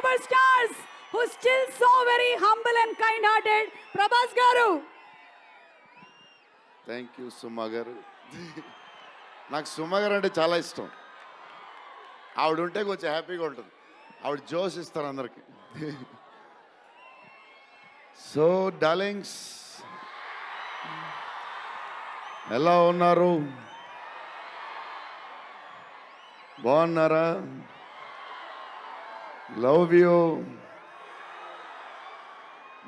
superstars who still so very humble and kind-hearted. Prabhas garu. Thank you Suma garu. నాకు సుమా గారు అంటే చాలా ఇష్టం. ఆవిడ ఉంటే కొంచెం హ్యాపీగా ఉంటుంది. ఆవిడ జోష్ ఇస్తారు అందరికి. సో డార్లింగ్స్, ఎలా ఉన్నారు? బాగున్నారా? Love you.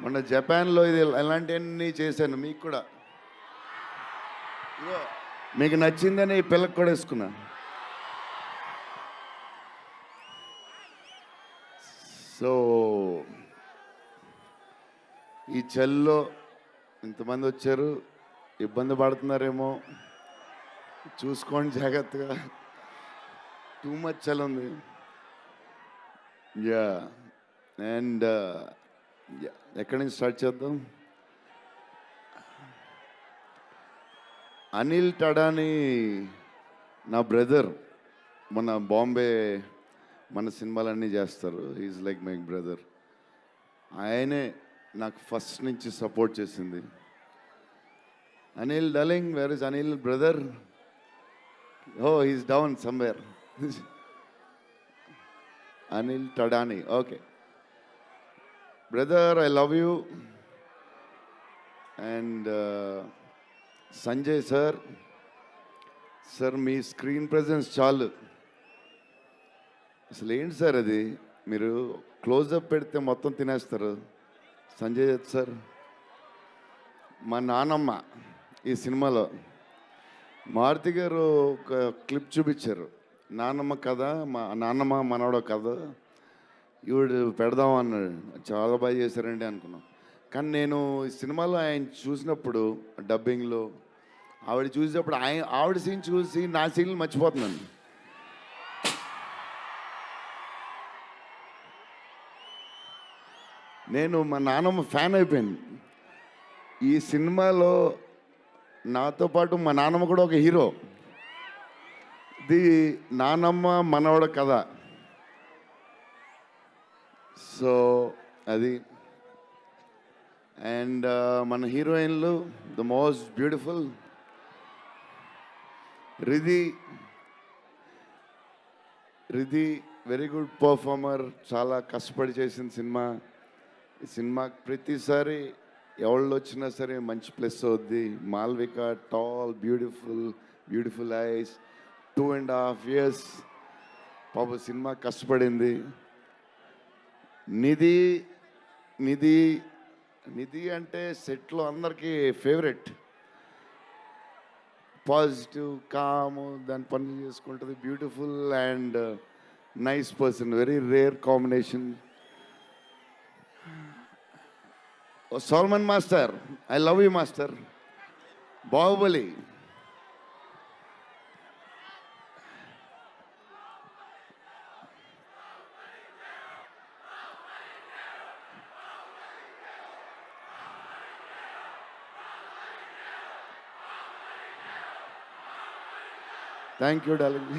మొన్న జపాన్లో ఇది ఎలాంటివన్నీ చేశాను. మీకు కూడా మీకు నచ్చిందని ఈ పిల్లకి కూడా వేసుకున్నా. సో ఈ చలిలో ఇంతమంది వచ్చారు, ఇబ్బంది పడుతున్నారేమో, చూసుకోండి జాగ్రత్తగా. టూ మచ్ చలి ఉంది. యా అండ్ ఎక్కడి నుంచి స్టార్ట్ చేద్దాం? అనిల్ టడాని నా బ్రదర్. మన బాంబే మన సినిమాలన్నీ చేస్తారు. Is like my brother. ఆయనే నాకు ఫస్ట్ నుంచి సపోర్ట్ చేసింది. Anil darling, where is Anil brother? Oh he's down somewhere. Anil Thadani. Okay brother, I love you. And Sanjay sir, sir మీ స్క్రీన్ ప్రెజెన్స్ చాలు. అసలు ఏంటి సార్ అది? మీరు క్లోజప్ పెడితే మొత్తం తినేస్తారు. సంజయ్ దత్ సార్, మా నానమ్మ ఈ సినిమాలో మారుతి గారు ఒక క్లిప్ చూపించారు. నానమ్మ కథ, మా నాన్నమ్మ మనవడో కథ ఈవిడ పెడదాం అన్నాడు. చాలా బాగా చేశారండి అనుకున్నాం. కానీ నేను ఈ సినిమాలో ఆయన చూసినప్పుడు డబ్బింగ్లో ఆవిడ చూసినప్పుడు ఆవిడ సీన్ చూసి నా సీన్లు మర్చిపోతున్నాను. నేను మా నాన్నమ్మ ఫ్యాన్ అయిపోయాను. ఈ సినిమాలో నాతో పాటు మా నాన్నమ్మ కూడా ఒక హీరో. ఇది నానమ్మ మనవడ కథ. సో అది. అండ్ మన హీరోయిన్లు the most beautiful Riddhi. Very good performer. చాలా కష్టపడి చేసిన సినిమా. ఈ సినిమాకి ప్రతిసారి ఎవళ్ళు వచ్చినా సరే మంచి ప్లస్ అవుద్ది. Malvika tall, beautiful eyes, 2.5 years పాప సినిమా కష్టపడింది. నిధి అంటే సెట్లో అందరికీ ఫేవరెట్. పాజిటివ్, కామ్, దాని పనులు చేసుకుంటుంది. Beautiful and nice person. Very rare combination. Salman master, I love you master. Baahubali. Thank you darling.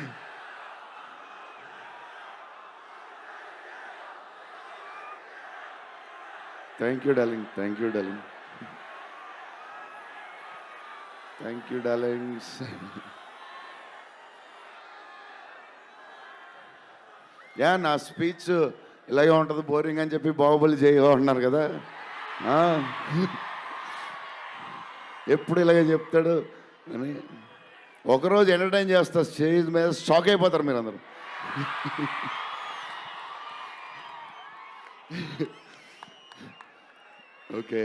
Thank you darling. Yeah, నా స్పీచ్ ఇలాగే ఉంటుంది బోరింగ్ అని చెప్పి బాహుబలి చేయగా ఉన్నారు కదా. ఎప్పుడు ఇలాగే చెప్తాడు అని ఒకరోజు ఎంటర్టైన్ చేస్తా. స్టేజ్ మీద షాక్ అయిపోతారు మీరు అందరూ. ఓకే,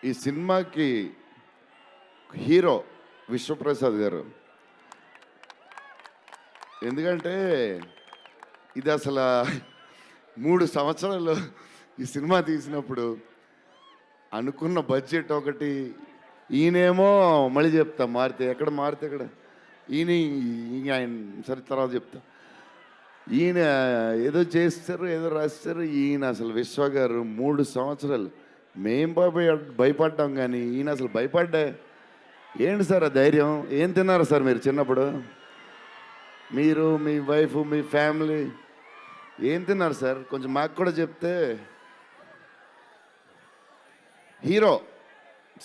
ఈ సినిమాకి హీరో విశ్వప్రసాద్ గారు. ఎందుకంటే ఇది అసలు 3 సంవత్సరాలు ఈ సినిమా తీసినప్పుడు అనుకున్న బడ్జెట్ ఒకటి. ఈయనేమో మళ్ళీ చెప్తా మారితే ఎక్కడ ఆయన సరే తర్వాత చెప్తా. ఈయన ఏదో చేస్తారు, ఏదో రాస్తారు. ఈయన అసలు విశ్వ గారు 3 సంవత్సరాలు మేం భయపడ్డాం, కానీ ఈయన అసలు భయపడ్డా. ఏంటి సార్ ఆ ధైర్యం? ఏం తిన్నారు సార్ మీరు చిన్నప్పుడు? మీరు, మీ వైఫ్, మీ ఫ్యామిలీ ఏం తిన్నారు సార్? కొంచెం మాకు కూడా చెప్తే. హీరో,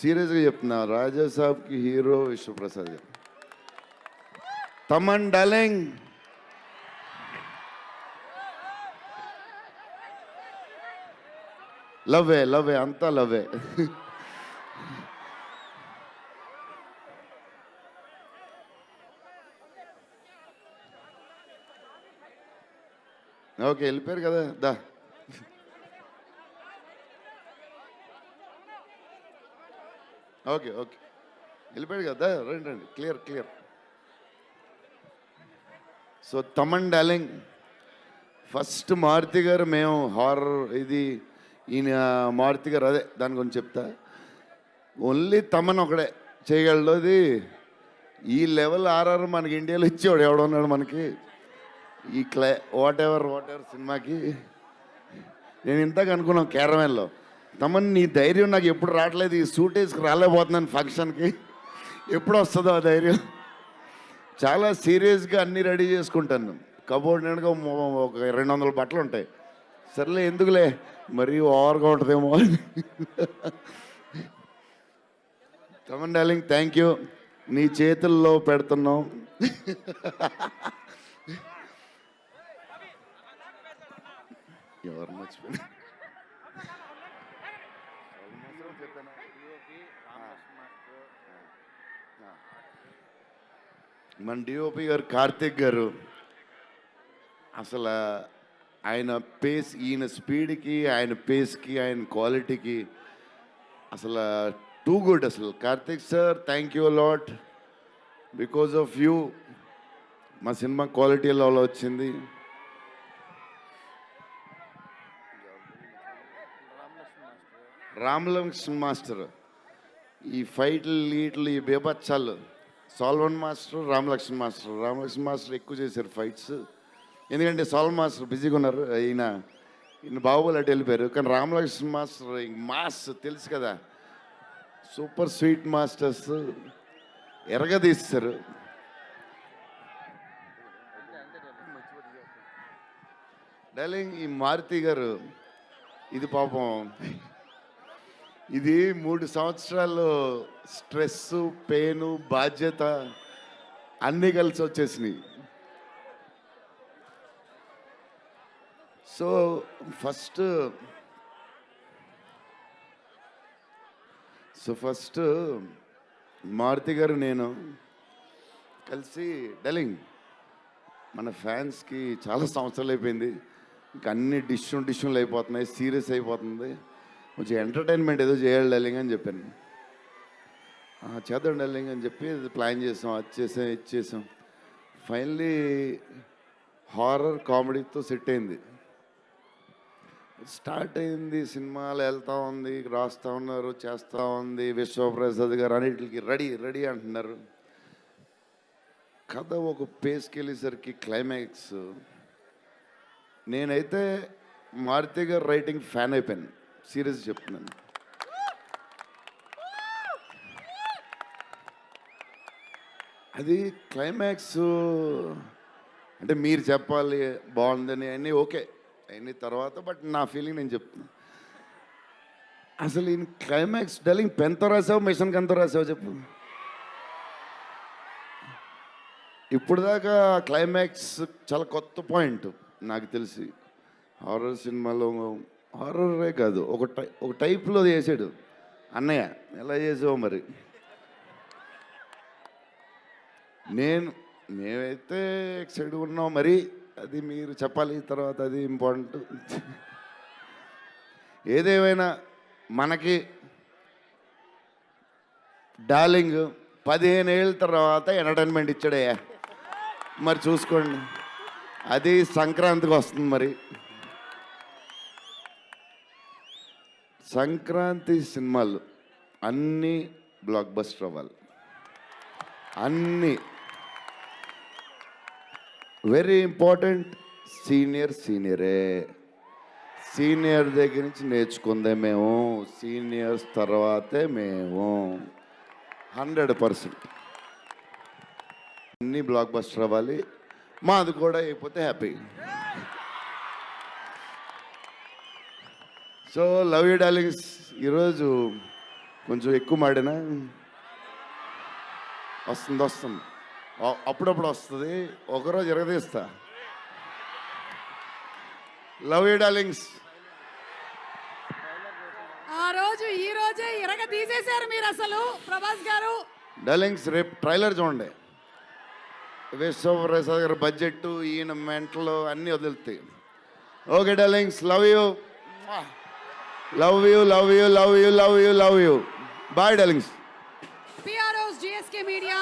సీరియస్గా చెప్తున్నా, రాజా సాబ్కి హీరో విశ్వప్రసాద్ గారు. తమన్ డార్లింగ్, లవ్వే లవ్వే అంతా లవ్వే. ఓకే, వెళ్ళిపోయారు కదా, దా. ఓకే ఓకే, వెళ్ళిపోయాడు కదా, రండి రండి, clear clear. So Thaman darling, first Maruthi garu, మేము హారర్ ఇది ఈయన మారుతి గారు, అదే దాని గురించి చెప్తా. ఓన్లీ తమన్ ఒకడే చేయగలడు అది. ఈ లెవెల్ ఆర్ఆర్ మనకి ఇండియాలో ఇచ్చేవాడు ఎవడున్నాడు మనకి ఈ వాట్ ఎవర్ సినిమాకి. నేను ఇంతకు అనుకున్నాను క్యారమెన్లో, తమన్ నీ ధైర్యం నాకు ఎప్పుడు రావట్లేదు, ఈ సూట్ వేసుకు రాలేకపోతున్నాను ఫంక్షన్కి, ఎప్పుడు వస్తుందో ఆ ధైర్యం. చాలా సీరియస్గా అన్నీ రెడీ చేసుకుంటాను. కబోర్డ్ నిండుగా ఒక 200 బట్టలు ఉంటాయి. సర్లే ఎందుకులే, మరీ ఓవర్గా ఉంటుందేమో. తమన్ డార్లింగ్, థ్యాంక్ యూ, నీ చేతుల్లో పెడుతున్నాం. ఎవరు మర్చిపోయినా మన డిఓపి గారు కార్తిక్ గారు, అసలు ఆయన పేస్, ఈయన స్పీడ్కి, ఆయన పేస్కి, ఆయన క్వాలిటీకి అసలు టూ గుడ్. అసలు Karthik sir, thank you lot, because of you మా సినిమా క్వాలిటీ లెవెల్ వచ్చింది. రామలక్ష్మణ్ మాస్టర్, ఈ ఫైట్లు వీటిలు ఈ బేబచ్చాలు, సాల్వన్ మాస్టర్, రామలక్ష్మణ్ మాస్టర్ ఎక్కువ చేశారు ఫైట్స్. ఎందుకంటే సాల్వన్ మాస్టర్ బిజీగా ఉన్నారు, ఈయన బాహుబలి అటు వెళ్ళిపోయారు. కానీ రామలక్ష్మణ్ మాస్టర్ మాస్ తెలుసు కదా, సూపర్ స్వీట్ మాస్టర్స్ ఎరగదీస్తారు. డార్లింగ్, ఈ మారుతి గారు ఇది పాపం, ఇది 3 సంవత్సరాలు స్ట్రెస్, పెయిన్, బాధ్యత అన్నీ కలిసి వచ్చేసినాయి. సో ఫస్ట్ మారుతి గారు నేను కలిసి, డార్లింగ్ మన ఫ్యాన్స్కి చాలా సంవత్సరాలు అయిపోయింది, ఇంకా అన్ని డిష్యూలు అయిపోతున్నాయి, సీరియస్ అయిపోతుంది, కొంచెం ఎంటర్టైన్మెంట్ ఏదో చేయాలి డార్లింగ్ అని చెప్పాను. చేద్దాం డార్లింగ్ అని చెప్పి ప్లాన్ చేసాం, అది చేసాం. ఫైనలీ హారర్ కామెడీతో సెట్ అయింది. స్టార్ట్ అయింది, సినిమాలు వెళ్తూ ఉంది, రాస్తూ ఉన్నారు, చేస్తూ ఉంది. విశ్వప్రసాద్ గారు అన్నిటికి రెడీ అంటున్నారు. కథ ఒక పేస్కి వెళ్ళేసరికి క్లైమాక్స్, నేనైతే మారుతి గారు రైటింగ్ ఫ్యాన్ అయిపోయాను, సీరియస్ చెప్తున్నాను. అది క్లైమాక్స్ అంటే మీరు చెప్పాలి బాగుందని అన్నీ ఓకే అన్ని తర్వాత, బట్ నా ఫీలింగ్ నేను చెప్తున్నా. అసలు ఈ క్లైమాక్స్ డార్లింగ్ పెన్తో రాసావు, మిషన్కి ఎంతో రాసావు చెప్పు. ఇప్పుడు దాకా క్లైమాక్స్ చాలా కొత్త పాయింట్ నాకు తెలిసి. హారర్ సినిమాలో హారరే కాదు, ఒక టైప్లో చేసాడు అన్నయ్య. ఎలా చేసావు మరి? మేమైతే ఎక్సైట్గా ఉన్నాం, మరి అది మీరు చెప్పాలి తర్వాత, అది ఇంపార్టెంట్. ఏదేమైనా మనకి డార్లింగ్ 15 ఏళ్ళ తర్వాత ఎంటర్టైన్మెంట్ ఇచ్చాడయ్యా, మరి చూసుకోండి. అది సంక్రాంతికి వస్తుంది. మరి సంక్రాంతి సినిమాలు అన్నీ బ్లాక్ బస్టర్ అవ్వాలి, అన్నీ. Very important, సీనియరే. సీనియర్ దగ్గర నుంచి నేర్చుకుందే మేము, సీనియర్స్ తర్వాతే మేము. 100% అన్నీ బ్లాక్ బస్టర్ అవ్వాలి. మాది కూడా అయిపోతే happy. So love you darlings ఈరోజు కొంచెం ఎక్కువ మాడినా వస్తుంది అప్పుడప్పుడు వస్తుంది, ఒకరోజు ఎరగదీస్తా. Love you darlings. ఆ రోజు ఈ రోజే ఇరగ తీసేశారు మీరు అసలు ప్రభాస్ గారు. డార్లింగ్స్ రేపు ట్రైలర్ చూడండి. విశ్వప్రసాద్ గారి బడ్జెట్, ఈయన మెంటలు అన్నీ వదులుతాయి. Okay darlings, love you love you love you love you love you love you. Bye darlings. PROs GSK Media.